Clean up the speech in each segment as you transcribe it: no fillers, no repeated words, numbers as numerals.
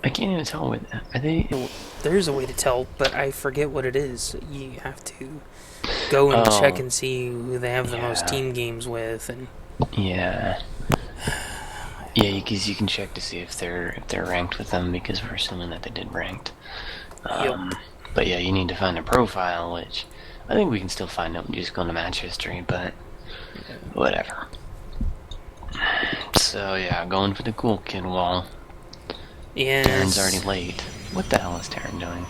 I can't even tell what are they. There's a way to tell, but I forget what it is. You have to go and check Oh, and see who they have the most yeah, team games with, and yeah, yeah. Because you can check to see if they're ranked with them because we're assuming that they did ranked. yep. Um, but yeah, you need to find a profile, which I think we can still find out just going to match history, but whatever. So yeah, going for the cool kid wall. Taryn's already Yes. late. What the hell is Taryn doing?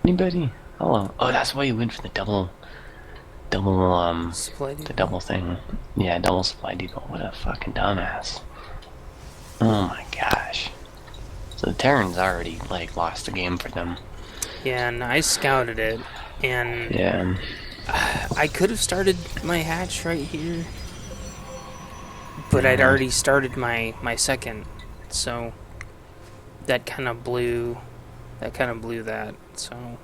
Anybody? Hello. Oh, that's why you went for the Supply the depot. double thing. Yeah, double supply depot. What a fucking dumbass. Oh my gosh. So the Terrans already, like, lost the game for them. Yeah, and I scouted it, and Yeah. I could have started my hatch right here, but I'd Yeah. already started my second, so that kind of blew that. So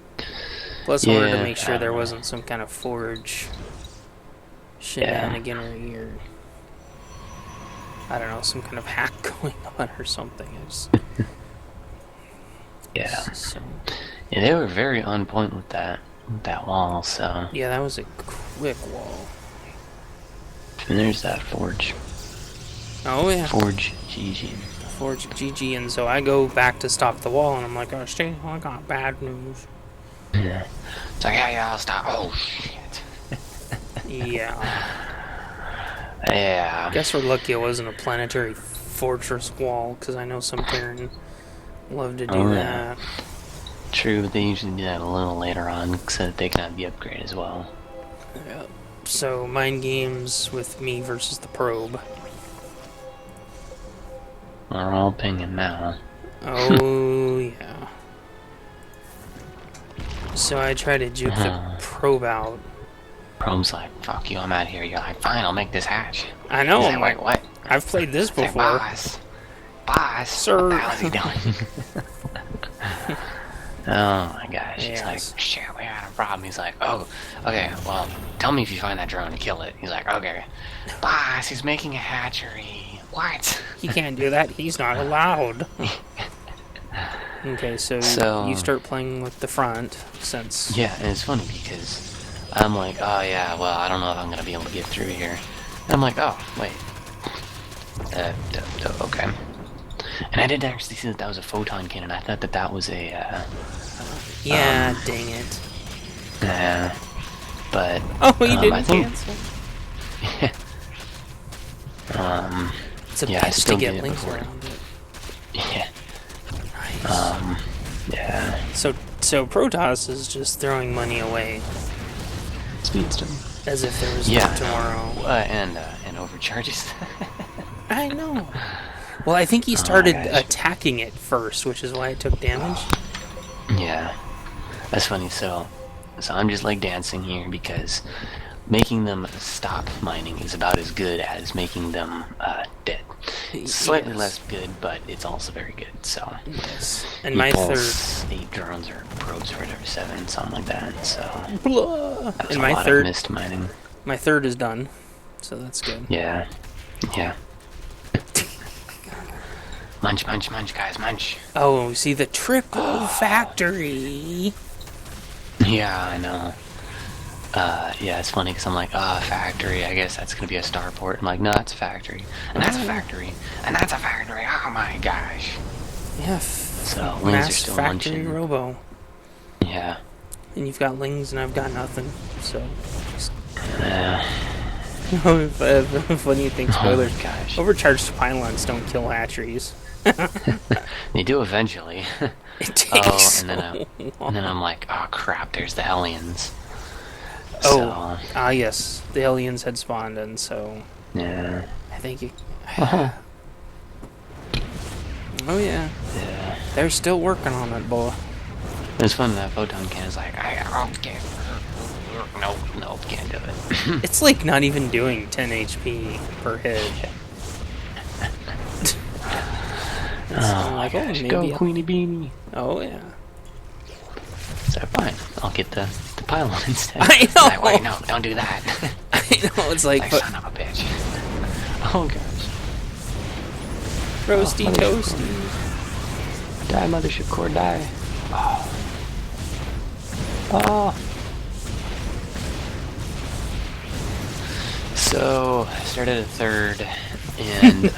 plus I wanted to Yeah, make I sure don't there know. wasn't some kind of forge Yeah. shenaniganery or I don't know, some kind of hack going on or something. Yeah. So Yeah, they were very on point with that wall, so. yeah, that was a quick wall. And there's that forge. Oh yeah, Forge GG. forge GG, and so I go back to stop the wall, and I'm like, oh shit, I got bad news. Yeah. It's like, yeah, I'll stop. Oh, shit. Yeah. Yeah. Guess we're lucky it wasn't a planetary fortress wall, because I know some Terran love to do Oh, yeah. that. True, but they usually do that a little later on so that they can have the upgrade as well. Yeah. So, mind games with me versus the probe. We're all pinging now. Oh, yeah. So I try to juke the probe out. Probe's like, fuck you, I'm out of here. You're like, fine, I'll make this hatch. I know, He's I'm like, like, wait, what? I've played this It's like, before. boss, Sir. what the hell is he doing? Oh my gosh, he's like, Yes. shit, we got a problem. He's like, oh, okay, well, tell me if you find that drone and kill it. He's like, okay. Boss, he's making a hatchery. What? He can't do that. He's not allowed. Okay, so So, you start playing with the front, since... yeah, and it's funny because I'm like, oh yeah, well, I don't know if I'm gonna be able to get through here. And I'm like, oh, wait. Okay. And I didn't actually see that that was a photon cannon. I thought that that was a, Yeah, dang it. but, Oh, he I didn't think, cancel. um, It's a yeah, I bitch to still get did it links before. around it. Yeah, Nice. yeah. So Protoss is just throwing money away Speedstone. as if there was Yeah, no tomorrow. and overcharges. I know. Well, I think he Oh my started gosh. attacking it first, which is why it took damage. Yeah, that's funny. So I'm just like dancing here because making them stop mining is about as good as making them dead. Slightly Yes. less good, but it's also very good. So Yes. And he my pulls 8 drones or probes or whatever, 7, something like that. So that was and a lot of missed mining. my third is done, so that's good. Yeah, yeah. Munch, munch, munch, guys, munch. Oh, see the triple factory. Yeah, I know. Yeah, it's funny because I'm like, factory, I guess that's gonna be a starport. I'm like, no, that's a factory. And that's a factory. And that's a factory. Oh my gosh. Yeah, So, wings are mass still factory munching. robo. Yeah. And you've got lings and I've got nothing. So, just Oh funny thing, spoilers. my gosh. Overcharged pylons don't kill hatcheries. They do eventually. It takes and then I'm like, oh crap, there's the Hellions. Oh, yes, the aliens had spawned, and so Yeah. I think you. Uh-huh. Oh yeah, Yeah. they're still working on it, boy. It's fun that photon cannon's like, I'll get. Nope, can't do it. It's like not even doing 10 HP per hit. Oh my like, oh, gosh, maybe go I'll- Queenie Beanie. Oh yeah. So fine, I'll get the pylon instead. I know. Like, wait, no, don't do that. I know, it's like, Like, but son of a bitch. Oh gosh. roasty Oh, toasty. Die, mothership core, die. Oh. Oh. So, I started at 3rd, and,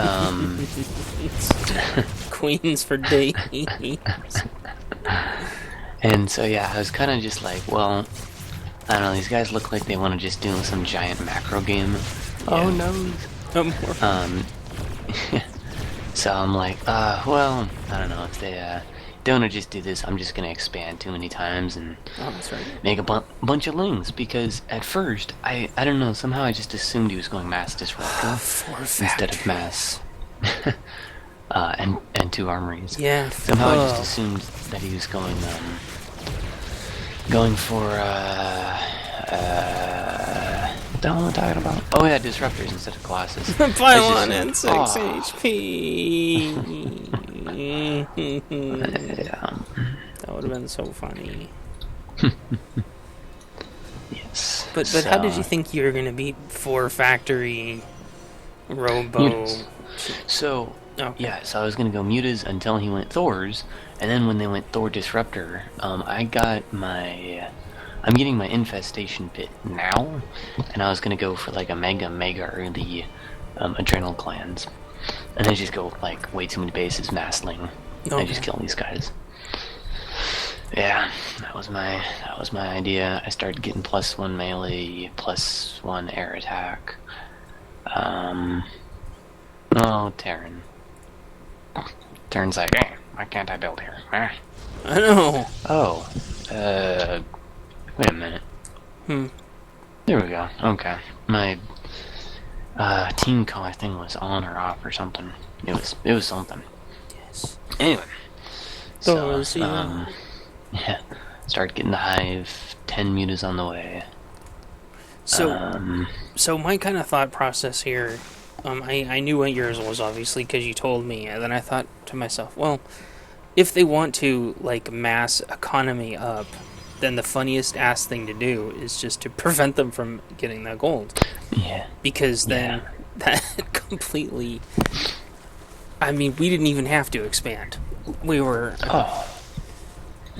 Queens for days. and so, yeah, I was kind of just like, well, I don't know, these guys look like they want to just do some giant macro game. Yeah. Oh, no. So I'm like, well, I don't know, if they, don't just do this, I'm just gonna expand too many times and that's right. make a bunch of lings, because at first, I don't know, somehow I just assumed he was going mass disruptor instead of mass. And 2 armories. Yeah. Somehow I just assumed that he was going for, what the hell am I talking about? Oh yeah, disruptors instead of colossus. Pylon and 6 HP. That would have been so funny. Yes. But how did you think you were gonna beat 4 factory Robo? So okay. yeah, so I was gonna go mutas until he went Thor's, and then when they went Thor Disruptor, I'm getting my infestation pit now, and I was gonna go for like a mega early adrenal glands, and then just go like way too many bases, massling. I just kill these guys. Yeah, that was my idea. I started getting +1 melee, +1 air attack. Oh, Terran. Terran's like, hey, why can't I build here? I know. Oh, wait a minute. There we go. Okay, my team color thing was on or off or something. It was something. Yes. Anyway, so yeah, start getting the hive. 10 mutas on the way. So my kind of thought process here, I knew what yours was obviously because you told me, and then I thought to myself, well, if they want to like mass economy up, then the funniest ass thing to do is just to prevent them from getting that gold. Yeah. Because then that completely. I mean, we didn't even have to expand. We were.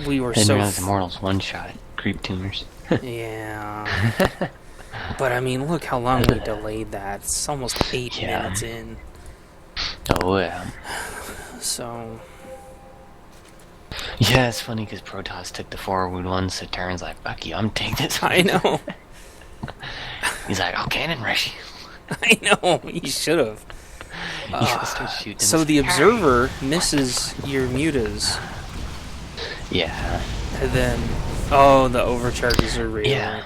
We were so. Immortals one-shot creep tumors. Yeah. But I mean, look how long we delayed that. It's almost 8 minutes in. Oh yeah. So. Yeah, it's funny because Protoss took the forward one, so Terran's like, fuck you, I'm taking this one. I know. He's like, I'll cannon rush you. I know, he should have. Shooting So the observer misses your mutas. Yeah. And then, the overcharges are real. Yeah.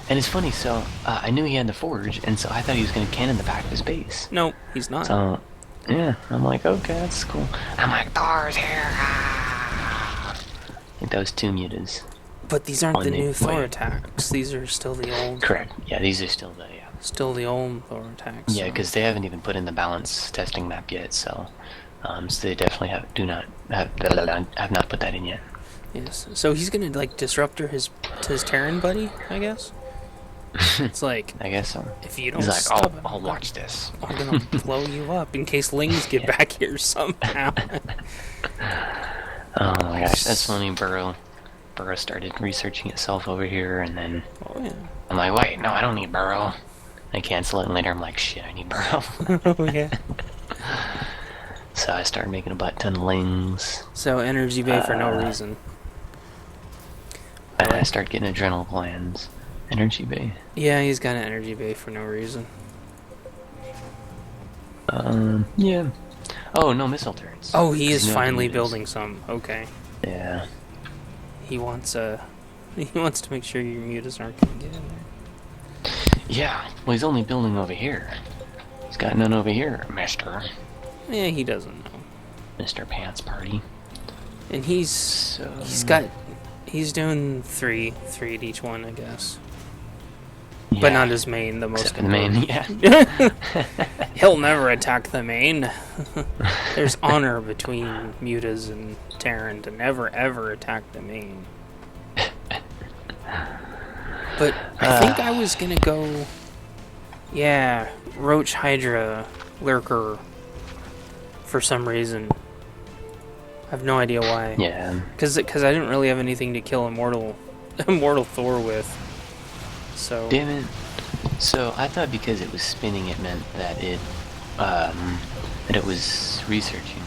And it's funny, so I knew he had the forge, and so I thought he was going to cannon the back of his base. No, he's not. So, yeah, I'm like, okay, that's cool. I'm like, Thor's here. I think that was 2 mutas. But these aren't the new Thor attacks. These are still the old. Correct. Yeah, these are still the old Thor attacks. Yeah, because they haven't even put in the balance testing map yet, so they definitely have not put that in yet. Yes. So he's gonna like disrupt his Terran buddy, I guess. It's like, I guess so. If you don't He's like, stop I'll watch this. I'm gonna blow you up in case Lings get back here somehow. Oh my gosh, that's funny. Burrow started researching itself over here, and then I'm like, wait, no, I don't need Burrow. I cancel it, and later I'm like, shit, I need Burrow. Oh yeah. So I started making a butt ton of Lings. So energy bay for no reason. And I start getting adrenal glands. Energy bay. Yeah, he's got an energy bay for no reason. Yeah. Oh, no missile turrets. Oh, he is finally building some. Okay. Yeah. He wants to make sure your mutas aren't going to get in there. Yeah. Well, he's only building over here. He's got none over here, mister. Yeah, he doesn't know. Mr. Pants Party. And he's doing three at each one, I guess. Yeah. But not his main, the most Except the main, yeah. He'll never attack the main. There's honor between mutas and Terran to never ever attack the main. But I think I was gonna go, Roach Hydra Lurker for some reason. I have no idea why. Yeah. Because I didn't really have anything to kill Immortal Thor with. So. Damn it. So I thought because it was spinning, it meant that it was researching.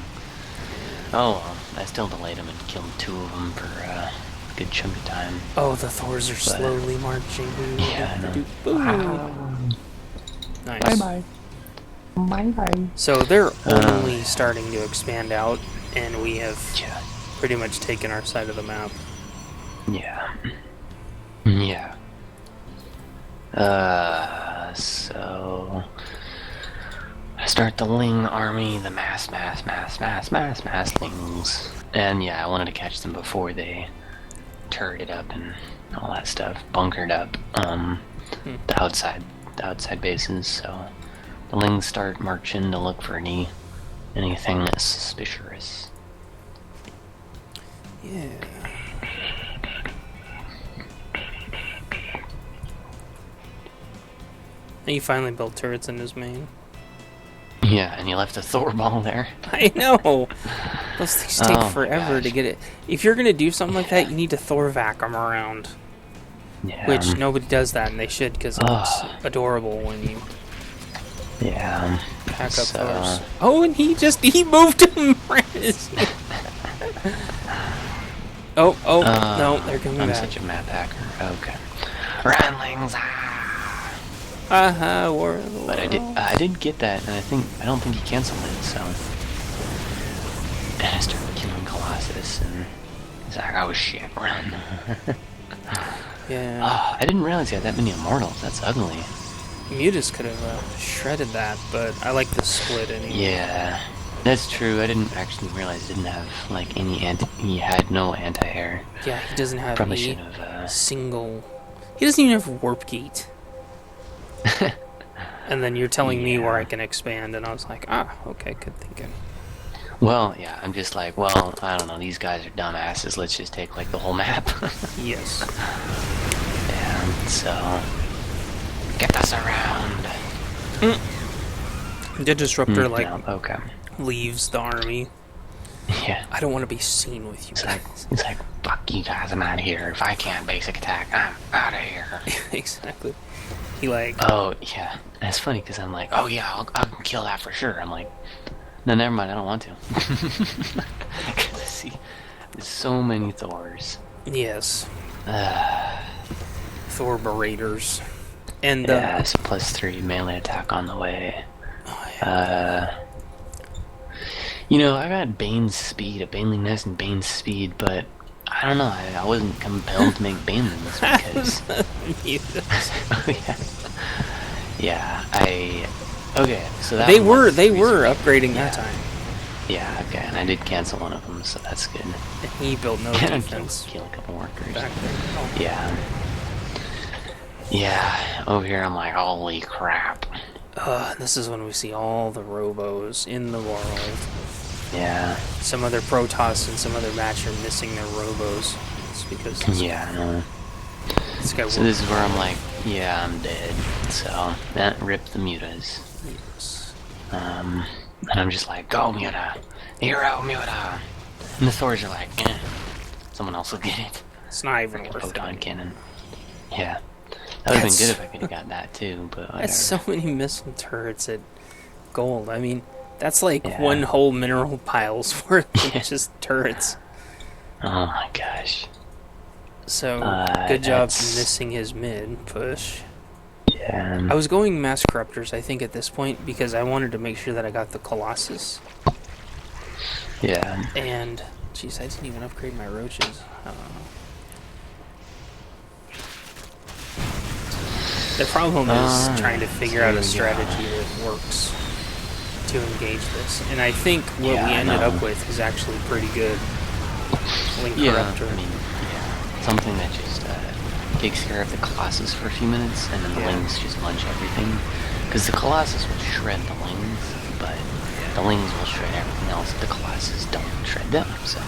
Oh well, I still delayed him and killed 2 of them for a good chunk of time. Oh, the Thors are slowly marching. Yeah, I know. Wow. Nice. Bye bye. Bye bye. So they're only starting to expand out, and we have Yeah. pretty much taken our side of the map. Yeah. Yeah. So I start the Ling army, the mass Lings. And yeah, I wanted to catch them before they turreted up and all that stuff, bunkered up, the outside bases, so the Lings start marching to look for anything that's suspicious. Yeah. And he finally built turrets in his main. Yeah, and you left a Thor ball there. I know! Those things take Oh my forever to gosh. get it. If you're gonna do something like that, you need to Thor vac them around. Yeah. Which, nobody does that, and they should, because it looks adorable when you Yeah. pack up So- Thors. Oh, and he moved him! Oh, no, they're coming I'm back. such a map hacker. Okay. Run, Lings! Aha, War of the But I did get that, and I don't think he canceled it, so. And I started killing Colossus, and he's like, oh shit, run. Yeah. Oh, I didn't realize he had that many Immortals, that's ugly. Mutus could have shredded that, but I like the split anyway. Yeah, that's true, I didn't actually realize he didn't have, like, he had no anti-air. Yeah, he doesn't have Probably a should have, single... He doesn't even have Warp Gate. And then you're telling me where I can expand, and I was like, okay, good thinking. Well, yeah, I'm just like, well, I don't know, these guys are dumbasses, let's just take, like, the whole map. Yes. Yeah, so... Get us around. The Disruptor, No, okay. leaves the army. Yeah. I don't want to be seen with you guys. He's like, fuck you guys, I'm out of here. If I can't basic attack, I'm out of here. Exactly. He, Oh, yeah. And it's funny, because I'm like, oh yeah, I'll kill that for sure. I'm like, no, never mind, I don't want to. Because I see, there's so many Thors. Yes. Thor Berators. And, Yeah, it's +3 melee attack on the way. You know, I got Bane's speed, a Baneling Nest and Bane's speed, but I don't know, I wasn't compelled to make Banelings because... Okay, so that They one were was upgrading that time. Yeah, okay, and I did cancel one of them, so that's good. And he built no And defense kill a couple workers. back there. Oh. Yeah. Yeah, over here I'm like, holy crap. This is when we see all the robos in the world. Yeah. Some other Protoss and some other match are missing their robos. It's because Yeah, I know. this guy So this is where I'm like, yeah, I'm dead. So, that ripped the mutas. Yes. And I'm just like, go Muta! Hero Muta! And the Thors are like, someone else will get it. It's not even Freaking worth photon it. cannon. Yeah. That would've been That's- good if I could've got that too, but whatever. That's so many missile turrets at gold. I mean, that's like Yeah. one whole mineral pile's worth of Yeah. just turrets. Oh my gosh. So, good job that's- missing his mid push. Yeah. I was going mass corruptors, I think, at this point, because I wanted to make sure that I got the Colossus. Yeah. And, jeez, I didn't even upgrade my roaches. The problem is trying to figure out a strategy that works to engage this. And I think what Yeah, we I ended know. up with is actually pretty good. Link Yeah, Corruptor. I mean, yeah. Something that just takes care of the Colossus for a few minutes, and then the Yeah. Lings just munch everything. Because the Colossus will shred the Lings, but the Lings will shred everything else. The Colossus don't shred them, so...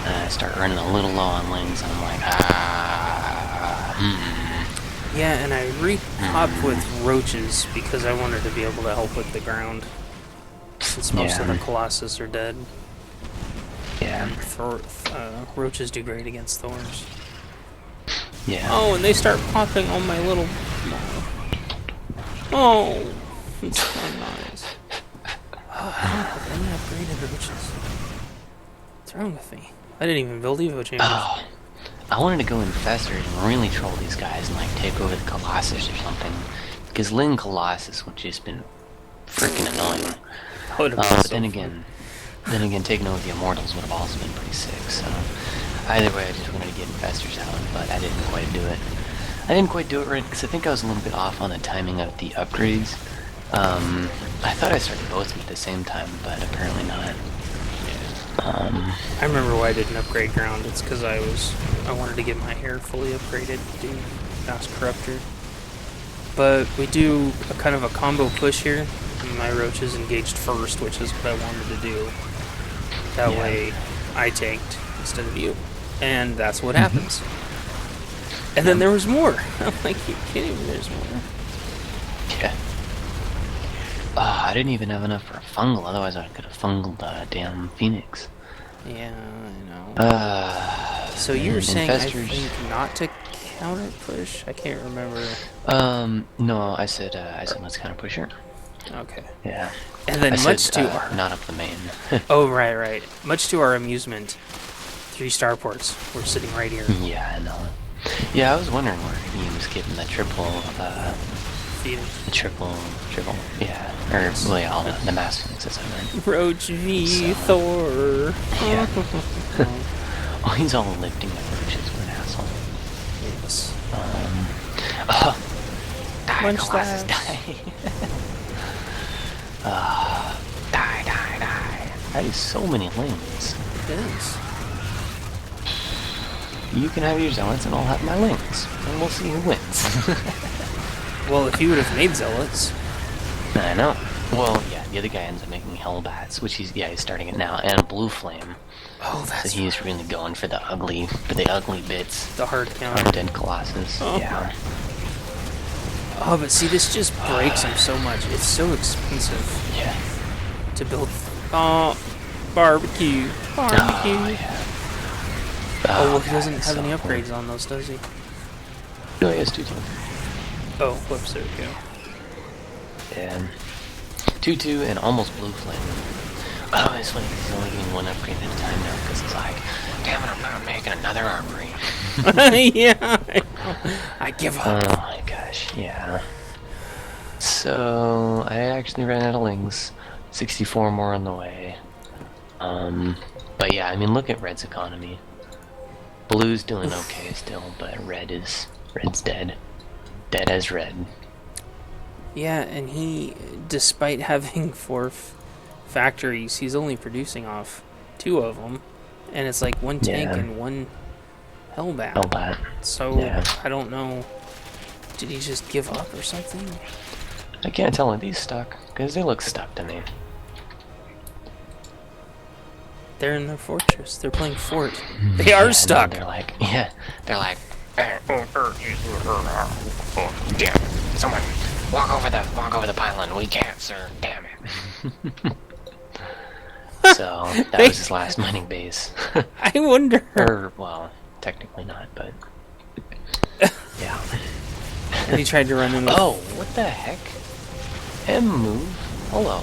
I start running a little low on Lings, and I'm like, Yeah, and I re-popped with roaches because I wanted to be able to help with the ground. Since most of Yeah. the Colossus are dead. Yeah. Roaches do great against thorns. Yeah. Oh, and they start popping on my little... Oh, it's so nice. Oh, I don't have any upgraded roaches. What's wrong with me? I didn't even build Evo chambers. Oh, I wanted to go infestors and really troll these guys and like take over the Colossus or something. Because Lynn Colossus would just been freaking annoying. But then again, taking over the Immortals would have also been pretty sick. So either way, I just wanted to get infestors out, but I didn't quite do it. I didn't quite do it right because I think I was a little bit off on the timing of the upgrades. I thought I started both of them at the same time, but apparently not. I remember why I didn't upgrade ground. It's because I wanted to get my hair fully upgraded to do Fast Corruptor. But we do a kind of a combo push here. My roach is engaged first, which is what I wanted to do. That way, I tanked instead of you, and that's what happens. And then there was more. I'm like, you kidding me? There's more. Yeah. I didn't even have enough for a fungal, otherwise I could have fungled damn Phoenix. Yeah, I know. So you were saying, infestors... I think, not to counter push? I can't remember. No, I said let's counter push her. Okay. Yeah. And then our... not up the main. Oh, right. Much to our amusement, 3 starports were sitting right here. Yeah, I know. Yeah, I was wondering where he was getting the triple, yeah. Or, well, yeah, all the mass Phoenixes I meant. Roach v. Thor. Yeah. Oh, he's all lifting the roaches, what an asshole. Yes. Die, Colossus, die. Die. That is so many lings. It is. You can have your zealots and I'll have my lings. And we'll see who wins. Well, if you would have made zealots. I know. Well, yeah, the other guy ends up making Hellbats, which he's starting it now, and Blue Flame. Oh, that's so he's really going for the ugly bits. The hard count. On Dead Colossus. Oh. Yeah. Oh, but see, this just breaks him so much. It's so expensive. Yeah. To build. Barbecue. Oh, yeah. Oh, well, he doesn't have any upgrades on those, does he? No, he has 2-2. Oh, whoops, there we go. Yeah. 2-2 and almost Blue Flame. Oh, it's funny, he's only getting 1 upgrade at a time now, because it's like, damn it, I'm not making another armory. Yeah, I give up. Oh my gosh, yeah. So, I actually ran out of lings. 64 more on the way. But yeah, I mean, look at Red's economy. Blue's doing okay still, but Red's dead. Dead as Red. Yeah, and he, despite having 4 factories, he's only producing off 2 of them, and it's like 1 tank and 1 Hellbat. So, I don't know, did he just give up or something? I can't tell if he's stuck, because they look stuck to me. They're in their fortress. They're playing fort. They are stuck. No, they're like, damn, someone walk over the pylon. We can't, sir. Damn it. So that was his last mining base. I wonder. Or, well, technically not, but yeah. And he tried to run in. Oh, what the heck? M move. Hello.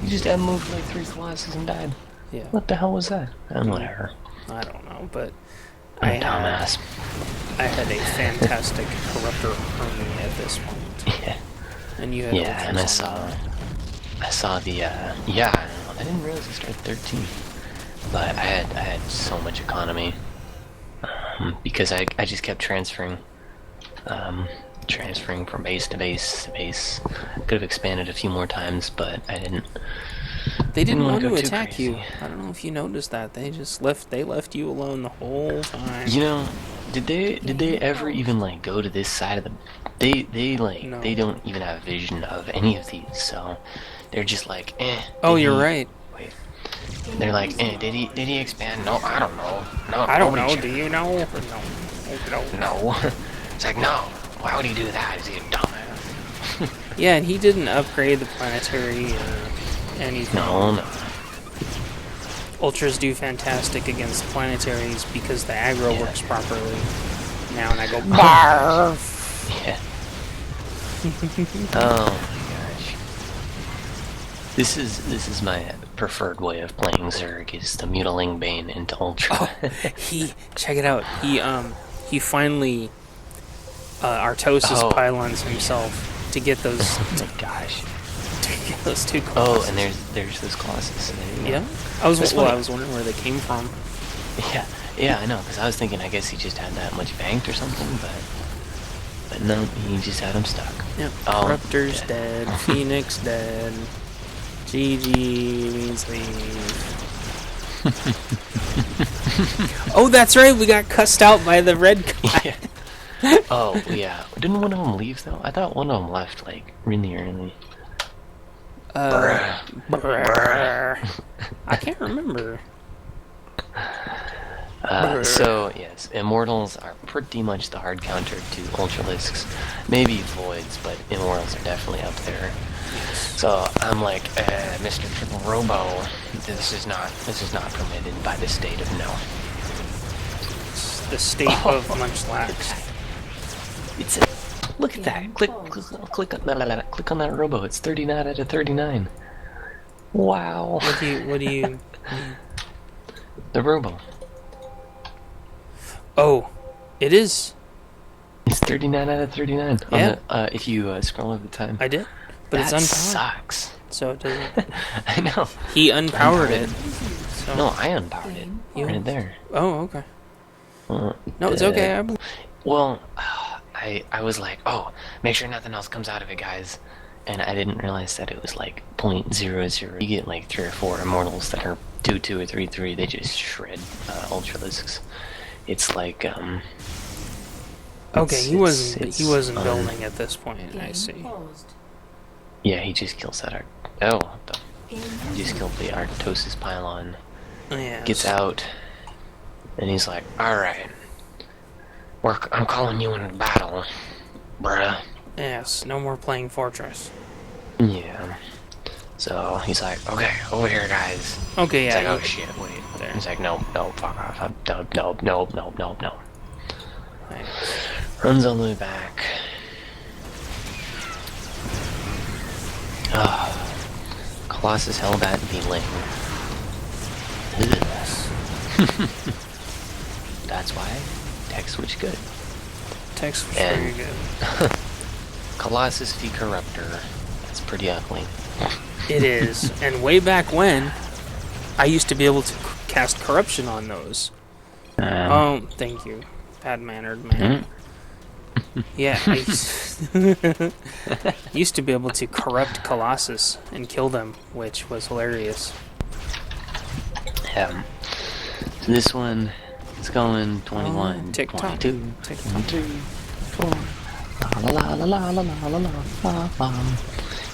You just M moved like 3 Colossus and died. Yeah. What the hell was that? Whatever. I don't know, but I had a fantastic corruptor army at this point. Yeah. And you had and I saw the I didn't realize it started 13. But I had so much economy. Because I just kept transferring from base to base to base. Could have expanded a few more times, but I didn't. They didn't want to attack you. I don't know if you noticed that. They just left you alone the whole time. You know, did they ever even like go to this side of the they No. They don't even have vision of any of these, so they're just like, Oh, you're right. Wait. They're like, did he expand? No, I don't know. No, I don't know. Do you know? No. It's like, no. Why would he do that? Is he a dumbass? Yeah, and he didn't upgrade the planetary or anything. No. Ultras do fantastic against planetaries because the aggro Yeah. works properly. Now and I go barf. Yeah. Oh my gosh. This is my preferred way of playing Zerg, is the Mutiling Bane into Ultra. Check it out. He finally Artosis pylons himself to get those Oh my gosh. to get those two Oh, Colossus. and there's those Colossus. Yeah. I was That's funny. wondering where they came from. Yeah, I know, because I was thinking, I guess he just had that much banked or something, but no, he just had him stuck. Yep. Oh, Corruptor's dead. dead. Phoenix dead. GG means leave. Oh, that's right. We got cussed out by the red guy. Yeah. Oh, yeah. Didn't one of them leave, though? I thought one of them left, like, really early. Brr. I can't remember. So, yes, Immortals are pretty much the hard counter to Ultralisks. Maybe Voids, but Immortals are definitely up there. So, I'm like, Mr. Triple Robo, this is not permitted by the state of no. The state of Munchlax. It's a, look at that. Click on that Robo. It's 39 out of 39. Wow. What do you? The Robo. Oh, it is. It's 39 out of 39. Yeah. On the, if you scroll over the time. I did, but that it's unpowered, sucks. so it doesn't. I know. He unpowered it. So. No, I unpowered it. You- Right there. Oh, okay. No, it's okay. Well, I was like, oh, make sure nothing else comes out of it, guys. And I didn't realize that it was like 0.00. You get like 3 or 4 Immortals that are 2-2 or 3-3. They just shred Ultralisks. It's like Okay, he wasn't it's, building at this point. I see. yeah, he just kills that he just killed the Artosis pylon. Yeah. Gets out, and he's like, alright, I'm calling you into battle, bruh. Yes. No more playing Fortress. Yeah. So he's like, okay, over here, guys. Okay. He's Yeah. like, oh shit, wait. There. He's like, no, fuck off. No. Right. Runs all the way back. Colossus held at V-Ling. That's why tech switch good. Text was And- very good. Colossus v Corruptor. That's pretty ugly. It is. And way back when, I used to be able to cast Corruption on those. Oh, thank you. Bad-mannered man. Yeah, I used to be able to corrupt Colossus and kill them, which was hilarious. So this one is going 21, tick tock, 22, tick 23, 4. La la la la la la la la la la.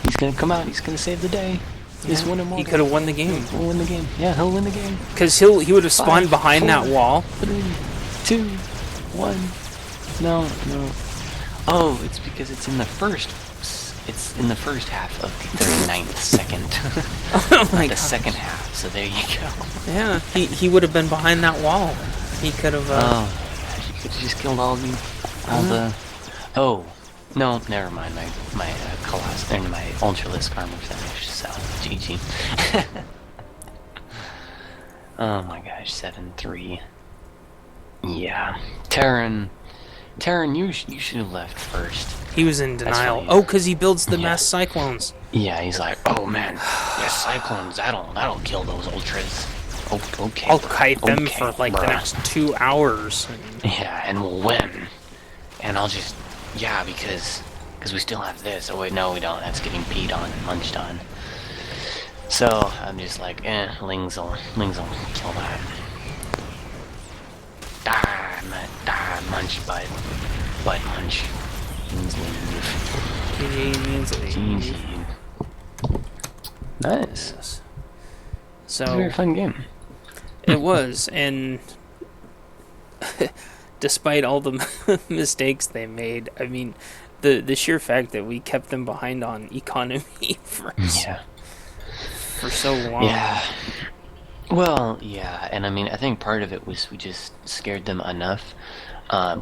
He's gonna come out. He's gonna save the day. This one He could have won the game. He'll win the game. Yeah, he'll win the game. Because he would have spawned 5, behind 4, that wall. 3, 2, 1. No. Oh, it's because it's in the first. It's in the first half of the 39th second. Oh my The god. second half. So there you go. Yeah, he would have been behind that wall. He could have. Oh, gosh, you could have just killed all the. Oh, no, never mind. My Colossus and my Ultralisk armor finished. So GG. Oh my gosh, 7-3. Yeah, Terran, you should have left first. He was in That's denial. funny. Oh, because he builds the Yeah. mass cyclones. Yeah, he's like, oh man, yeah, Cyclones, that'll kill those Ultras. Oh, okay. I'll bro. kite them Okay, for like the bruh. next 2 hours. Yeah, and we'll win. And I'll just, yeah, because we still have this. Oh wait, no, we don't. That's getting peed on and munched on. So I'm just like, Lings'll kill that. Die, munch, butt munch. Means leave. GG means leave. GG. Nice. It's a very So fun game. it was, and despite all the mistakes they made, I mean, the sheer fact that we kept them behind on economy for Yeah. so long. Yeah. Well, yeah, and I mean, I think part of it was we just scared them enough.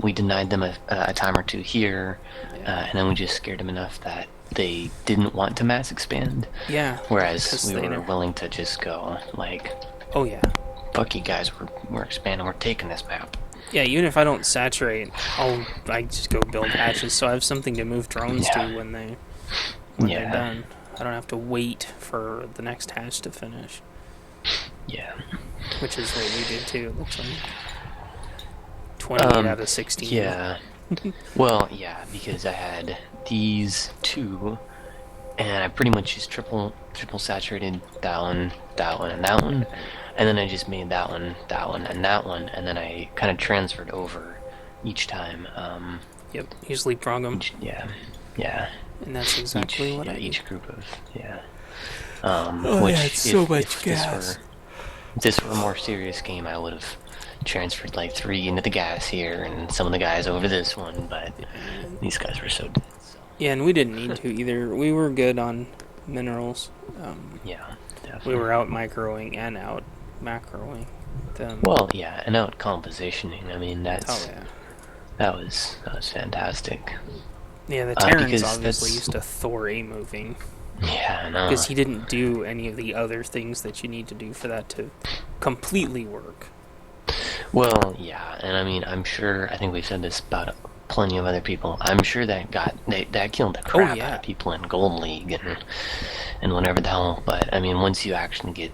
We denied them a time or two here, and then we just scared them enough that they didn't want to mass expand. Yeah. Whereas 'cause we they were never- willing to just go, like, Oh yeah. fuck you guys, we're expanding, we're taking this map. Yeah, even if I don't saturate, I just go build hatches, so I have something to move drones Yeah. to when they're Yeah. done. I don't have to wait for the next hatch to finish, Yeah. which is what we did too. It looks like 28 out of 16. Yeah. Well, yeah, because I had these two, and I pretty much just triple saturated that one, and that one, and then I just made that one, and that one, and then I kind of transferred over each time. Yep. You just leapfrog them, Yeah. and that's exactly what I did. Each group of Oh, which yeah, it's so much gas. If this were a more serious game, I would have transferred like 3 into the gas here, and some of the guys over this one. But these guys were so dead. So. Yeah, and we didn't need to either. We were good on minerals. Yeah, definitely. We were out microing and out macroing them. Well, yeah, and out compositioning. I mean, Oh yeah. that was fantastic. Yeah, the Terrans because obviously that's- used to Thor A moving. Yeah, I know. Because he didn't do any of the other things that you need to do for that to completely work. Well, yeah, and I mean, I'm sure. I think we've said this about plenty of other people. I'm sure that that killed the crap yeah. out of people in Golden League and whatever the hell. But I mean, once you actually get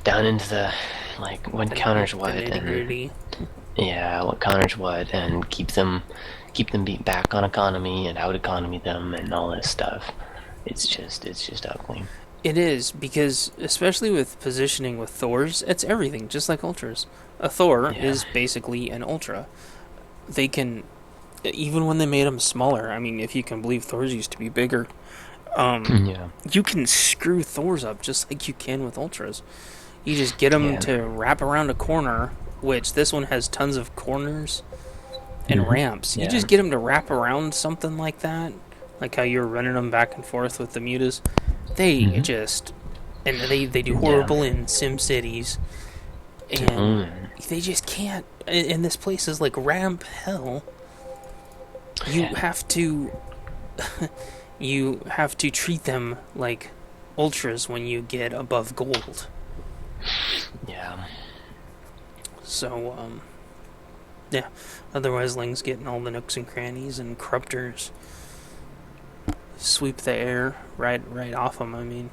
down into the like what counters what and nitty-gritty. yeah, what counters what, and keep them beat back on economy and out economy them and all this stuff. It's just ugly. It is, because especially with positioning with Thors, it's everything, just like Ultras. A Thor Yeah. is basically an Ultra. They can, even when they made them smaller, I mean, if you can believe Thors used to be bigger, Yeah. you can screw Thors up just like you can with Ultras. You just get them Yeah. to wrap around a corner, which this one has tons of corners and ramps. You Yeah. just get them to wrap around something like that, like how you're running them back and forth with the mutas. They just, and they do horrible in Sim Cities, and they just can't. And this place is like ramp hell. You have to, you have to treat them like ultras when you get above gold. Yeah. So, yeah. Otherwise, Ling's getting all the nooks and crannies, and corruptors sweep the air right off them. I mean,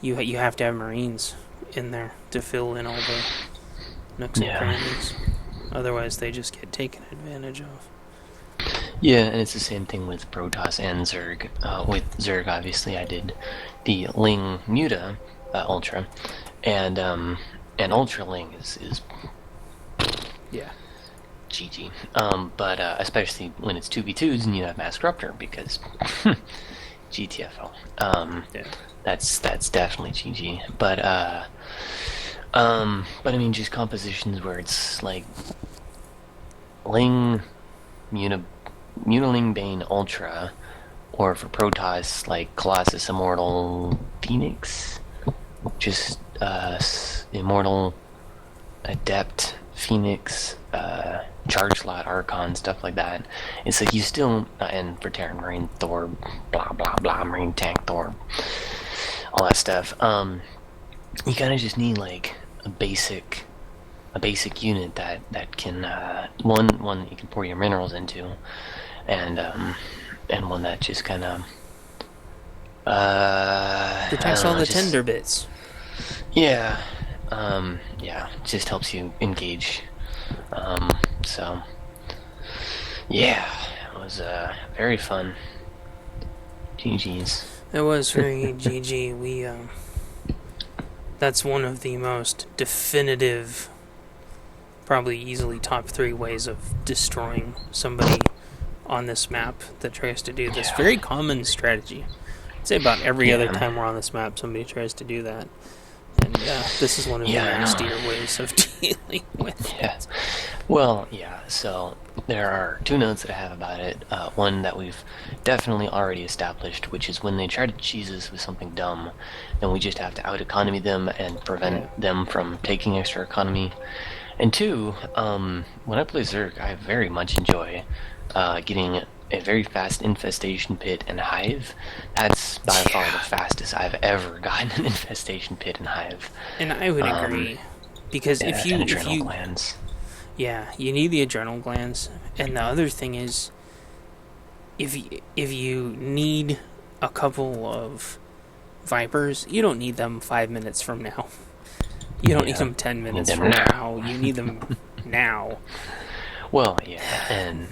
you have to have Marines in there to fill in all the nooks and crannies. Otherwise, they just get taken advantage of. Yeah, and it's the same thing with Protoss and Zerg. With Zerg, obviously, I did the Ling Muta Ultra, and Ultra Ling is Yeah. GG. But especially when it's 2v2s and you have Mass Corruptor, because GTFO. Yeah. That's definitely GG. But I mean, just compositions where it's like Ling, Mutaling Bane Ultra, or for Protoss, like Colossus Immortal Phoenix, just Immortal Adept Phoenix, Charge Slot Archon, stuff like that. It's like you still, and for Terran Marine Thor, blah blah blah, Marine Tank Thor, all that stuff. You kind of just need like a basic unit that can one that you can pour your minerals into, and one that just kind of Protects all the tender bits. Yeah, yeah, it just helps you engage. So yeah, it was very fun. GG's. It was very GG. We that's one of the most definitive, probably easily top 3 ways of destroying somebody on this map that tries to do this very common strategy. I'd say about every other time we're on this map, somebody tries to do that. And this is one of the nastier ways of dealing with it. Yeah, Well, yeah, so there are two notes that I have about it. One that we've definitely already established, which is when they try to cheese us with something dumb, then we just have to out-economy them and Yeah. prevent them from taking extra economy. And two, when I play Zerg, I very much enjoy getting a very fast infestation pit and hive. That's by far the fastest I've ever gotten an infestation pit and hive. And I would Um, agree, because yeah, if and you adrenal glands. yeah, you need the adrenal glands. And the other thing is, if you need a couple of vipers, you don't need them 5 minutes from now. You don't need Yeah, them 10 minutes them from now. now. You need them now. Well, yeah, and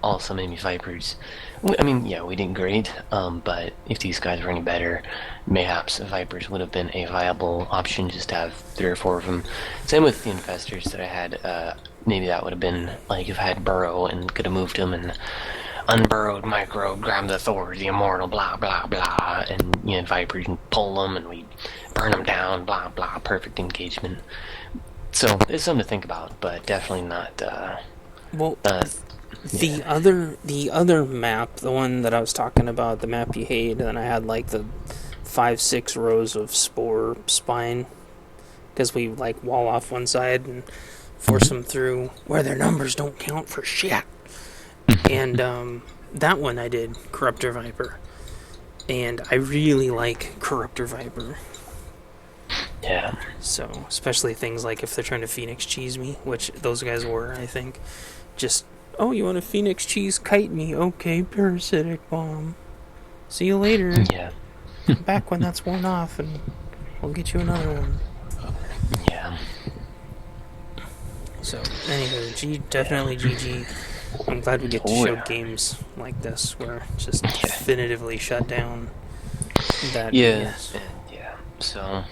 also maybe Vipers. I mean, yeah, we did great, but if these guys were any better, mayhaps Vipers would have been a viable option, just to have 3 or 4 of them. Same with the Infestors that I had. Maybe that would have been, like, if I had Burrow and could have moved him and unburrowed micro, grab the Thor, the Immortal, blah, blah, blah, and, you know, Vipers and pull them, and we burn them down, blah, blah, perfect engagement. So, it's something to think about, but definitely not, Well, uh, the other map, the one that I was talking about, the map you hate, and I had like the 5-6 rows of spore spine, because we like wall off one side and force them through where their numbers don't count for shit. And that one I did Corruptor Viper, and I really like Corruptor Viper. yeah. So, especially things like if they're trying to Phoenix cheese me, which those guys were, I think. Just, oh, you want to Phoenix cheese kite me? Okay, parasitic bomb. See you later. Yeah, Back when that's worn off, and we'll get you another one. yeah. So, anyway, definitely GG. I'm glad we get to Oh, show yeah. games like this where it's just definitively shut down that Yeah, BS. and yeah, so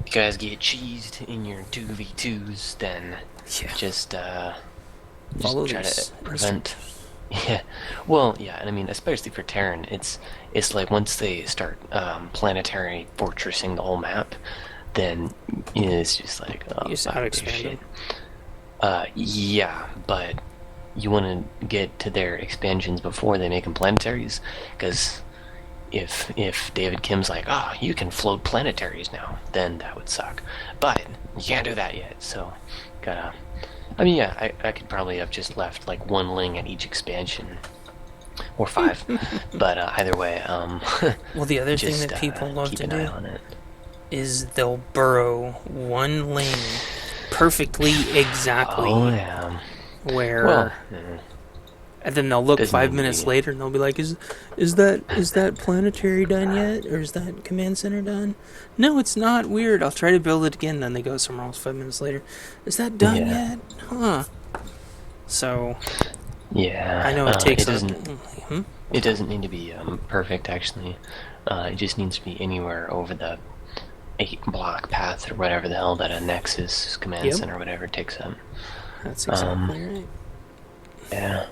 you guys get cheesed in your 2v2s, then Yeah. just Follow try these to prevent. Yeah, well, yeah, and I mean, especially for Terran, it's like once they start planetary fortressing the whole map, then it's just like, oh, You just fuck this out-expand shit. them. Yeah, but you want to get to their expansions before they make them planetaries, because if David Kim's like, oh, you can float planetaries now, then that would suck. But you can't do that yet, so gotta. I mean, yeah, I could probably have just left like 1 ling at each expansion, or 5, but either way, Well, the other thing just that people love keep to an eye do on it. is they'll burrow 1 lane perfectly exactly Oh yeah. where, Well, and then they'll look doesn't 5 need to minutes be. later and they'll be like, is that planetary done yet, or is that command center done? No, it's not. Weird. I'll try to build it again. Then they go somewhere else 5 minutes later. Is that done Yeah. yet? Huh. So Yeah. I know it takes it a. doesn't. It doesn't need to be perfect, actually. It just needs to be anywhere over the 8-block path or whatever the hell that a Nexus command Yep. center or whatever takes up. That's exactly right. Yeah.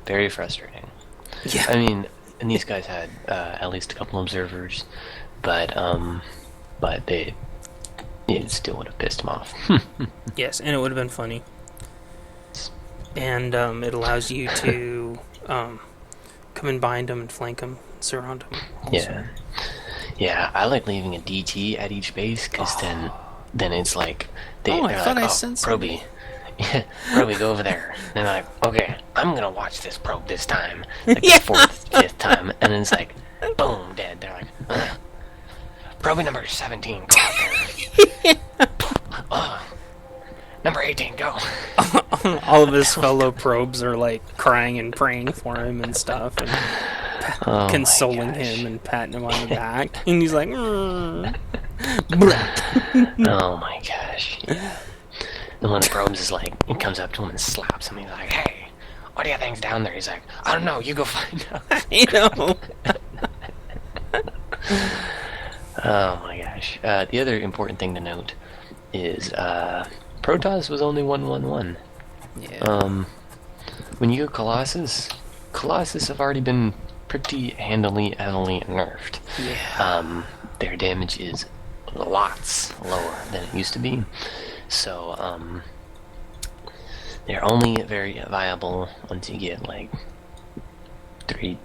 Very frustrating. Yeah. I mean, and these guys had at least a couple observers, but it still would have pissed them off. Yes, and it would have been funny. And it allows you to come and bind them and flank them, surround them. Also. Yeah. Yeah, I like leaving a DT at each base, because then it's like I they're thought like, I oh, sent somebody. Proby. Yeah, Proby, go over there. And they're like, okay, I'm gonna watch this probe this time. Like Yeah. the 4th, 5th time. And then it's like, boom, dead. They're like, ugh. Proby number 17, go out there. Number 18, go. All of his fellow probes are like crying and praying for him and stuff, and Oh, consoling my gosh. him and patting him on the back. And he's like, "Mm." Oh my gosh. And one of the probes is like, he comes up to him and slaps him. He's like, hey, what do you think's down there? He's like, I don't know, you go find out. You know. Oh my gosh. The other important thing to note is Protoss was only 1-1-1. Yeah. When you go Colossus have already been pretty heavily nerfed. Yeah. Their damage is lots lower than it used to be. So they're only very viable once you get like 3.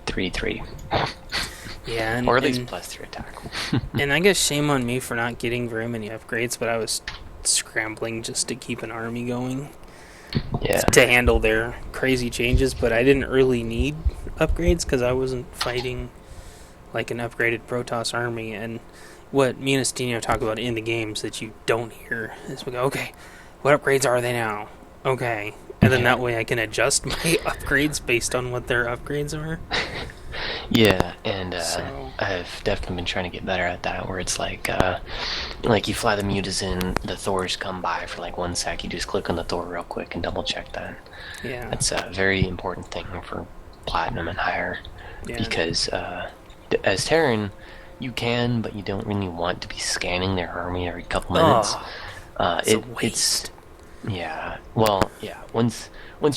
Yeah, Or at least +3 attack. and I guess shame on me for not getting very many upgrades, but I was scrambling just to keep an army going Yeah. to handle their crazy changes, but I didn't really need upgrades because I wasn't fighting like an upgraded Protoss army. And what me and Estino talk about in the games that you don't hear is we go, okay, what upgrades are they now? Okay. And then that way I can adjust my upgrades based on what their upgrades are. Yeah, and So- I've definitely been trying to get better at that, where it's like you fly the mutas in, the Thors come by for like 1 sec, you just click on the Thor real quick and double check that. Yeah. That's a very important thing for Platinum and higher, Yeah. because as Terran, you can, but you don't really want to be scanning their army every couple minutes. It's a waste. Yeah, well, yeah, once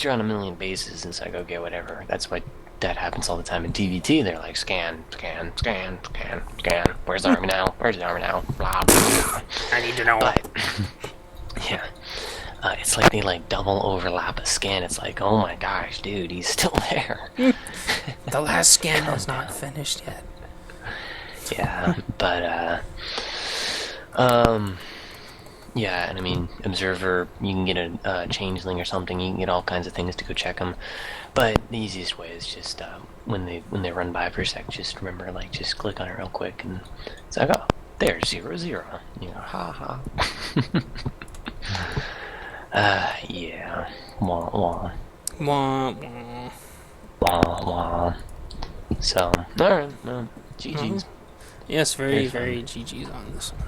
you're on 1 million bases, it's like, okay, whatever. That's why that happens all the time in TVT. They're like, scan. Where's the army now? Where's the army now? Blah, blah, blah. I need to know. But, yeah. It's like they like double overlap a scan. It's like, oh my gosh, dude, he's still there. The last scan was not finished yet. Yeah, but yeah, and I mean, Observer, you can get a changeling or something. You can get all kinds of things to go check them. But the easiest way is just when they run by for a sec, just remember, like, just click on it real quick, and it's like, oh, there's 0, 0. You know, ha ha. Yeah, wah wah Wah, wah. wah wah. So, all right, GG's. Yes, very, Very fun. very GG's on this one.